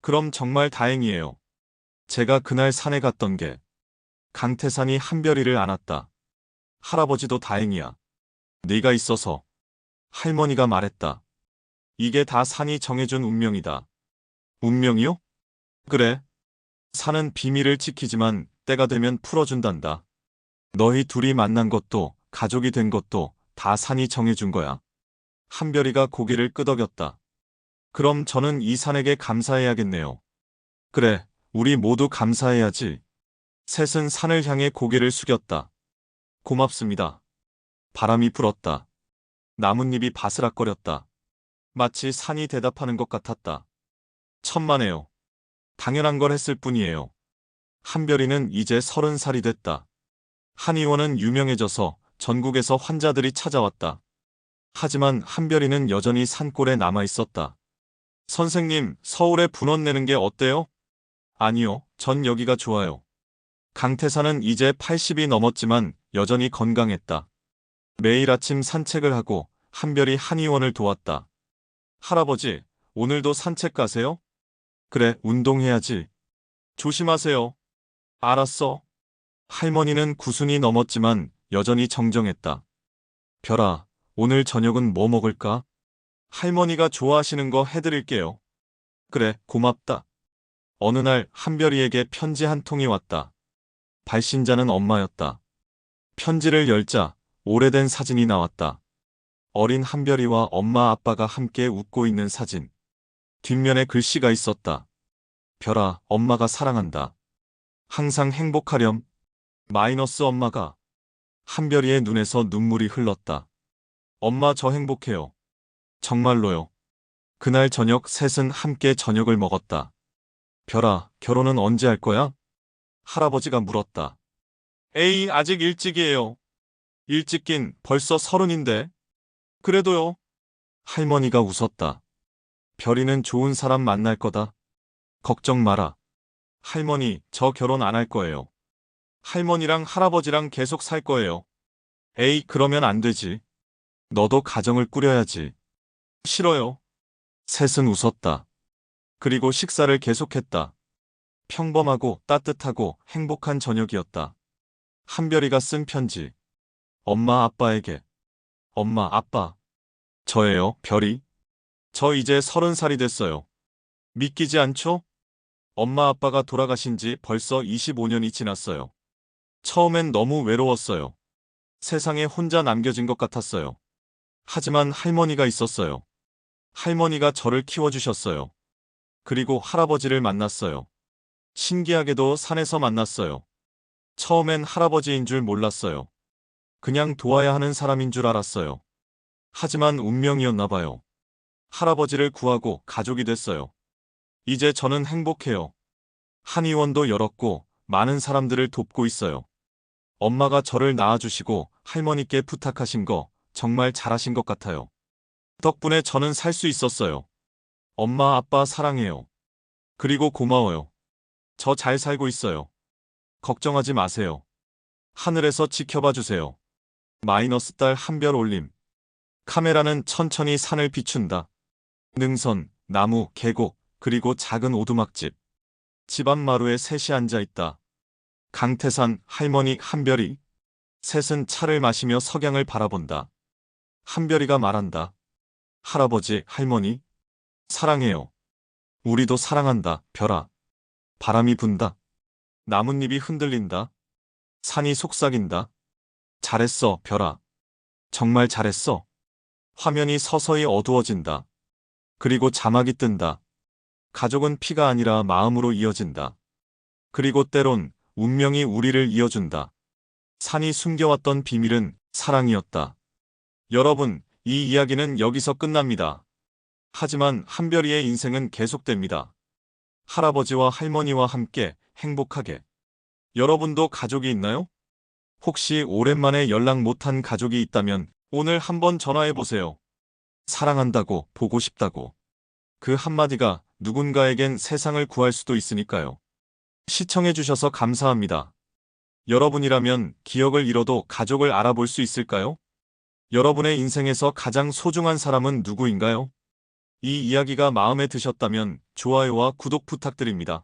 그럼 정말 다행이에요. 제가 그날 산에 갔던 게. 강태산이 한별이를 안았다. 할아버지도 다행이야. 네가 있어서. 할머니가 말했다. 이게 다 산이 정해준 운명이다. 운명이요? 그래. 산은 비밀을 지키지만 때가 되면 풀어준단다. 너희 둘이 만난 것도 가족이 된 것도 다 산이 정해준 거야. 한별이가 고개를 끄덕였다. 그럼 저는 이 산에게 감사해야겠네요. 그래, 우리 모두 감사해야지. 셋은 산을 향해 고개를 숙였다. 고맙습니다. 바람이 불었다. 나뭇잎이 바스락거렸다. 마치 산이 대답하는 것 같았다. 천만에요. 당연한 걸 했을 뿐이에요. 한별이는 이제 30살이 됐다. 한의원은 유명해져서 전국에서 환자들이 찾아왔다. 하지만 한별이는 여전히 산골에 남아 있었다. 선생님, 서울에 분원 내는 게 어때요? 아니요, 전 여기가 좋아요. 강태산은 이제 80이 넘었지만 여전히 건강했다. 매일 아침 산책을 하고 한별이 한의원을 도왔다. 할아버지, 오늘도 산책 가세요? 그래, 운동해야지. 조심하세요. 알았어. 할머니는 90이 넘었지만 여전히 정정했다. 별아, 오늘 저녁은 뭐 먹을까? 할머니가 좋아하시는 거 해드릴게요. 그래, 고맙다. 어느 날 한별이에게 편지 한 통이 왔다. 발신자는 엄마였다. 편지를 열자 오래된 사진이 나왔다. 어린 한별이와 엄마 아빠가 함께 웃고 있는 사진. 뒷면에 글씨가 있었다. 별아, 엄마가 사랑한다. 항상 행복하렴. 마이너스 엄마가. 한별이의 눈에서 눈물이 흘렀다. 엄마 저 행복해요. 정말로요. 그날 저녁 셋은 함께 저녁을 먹었다. 별아, 결혼은 언제 할 거야? 할아버지가 물었다. 에이, 아직 일찍이에요. 일찍긴 벌써 30인데. 그래도요. 할머니가 웃었다. 별이는 좋은 사람 만날 거다. 걱정 마라. 할머니, 저 결혼 안 할 거예요. 할머니랑 할아버지랑 계속 살 거예요. 에이, 그러면 안 되지. 너도 가정을 꾸려야지. 싫어요. 셋은 웃었다. 그리고 식사를 계속했다. 평범하고 따뜻하고 행복한 저녁이었다. 한별이가 쓴 편지. 엄마 아빠에게. 엄마 아빠. 저예요, 별이. 저 이제 30살이 됐어요. 믿기지 않죠? 엄마 아빠가 돌아가신 지 벌써 25년이 지났어요. 처음엔 너무 외로웠어요. 세상에 혼자 남겨진 것 같았어요. 하지만 할머니가 있었어요. 할머니가 저를 키워주셨어요. 그리고 할아버지를 만났어요. 신기하게도 산에서 만났어요. 처음엔 할아버지인 줄 몰랐어요. 그냥 도와야 하는 사람인 줄 알았어요. 하지만 운명이었나 봐요. 할아버지를 구하고 가족이 됐어요. 이제 저는 행복해요. 한의원도 열었고 많은 사람들을 돕고 있어요. 엄마가 저를 낳아주시고 할머니께 부탁하신 거 정말 잘하신 것 같아요. 덕분에 저는 살 수 있었어요. 엄마 아빠 사랑해요. 그리고 고마워요. 저 잘 살고 있어요. 걱정하지 마세요. 하늘에서 지켜봐 주세요. -달 한별 올림. 카메라는 천천히 산을 비춘다. 능선, 나무, 계곡, 그리고 작은 오두막집. 집 앞 마루에 셋이 앉아 있다. 강태산, 할머니, 한별이. 셋은 차를 마시며 석양을 바라본다. 한별이가 말한다. 할아버지, 할머니, 사랑해요. 우리도 사랑한다, 별아. 바람이 분다. 나뭇잎이 흔들린다. 산이 속삭인다. 잘했어, 별아. 정말 잘했어. 화면이 서서히 어두워진다. 그리고 자막이 뜬다. 가족은 피가 아니라 마음으로 이어진다. 그리고 때론 운명이 우리를 이어준다. 산이 숨겨왔던 비밀은 사랑이었다. 여러분, 이 이야기는 여기서 끝납니다. 하지만 한별이의 인생은 계속됩니다. 할아버지와 할머니와 함께 행복하게. 여러분도 가족이 있나요? 혹시 오랜만에 연락 못한 가족이 있다면 오늘 한번 전화해보세요. 사랑한다고, 보고 싶다고. 그 한마디가 누군가에겐 세상을 구할 수도 있으니까요. 시청해주셔서 감사합니다. 여러분이라면 기억을 잃어도 가족을 알아볼 수 있을까요? 여러분의 인생에서 가장 소중한 사람은 누구인가요? 이 이야기가 마음에 드셨다면 좋아요와 구독 부탁드립니다.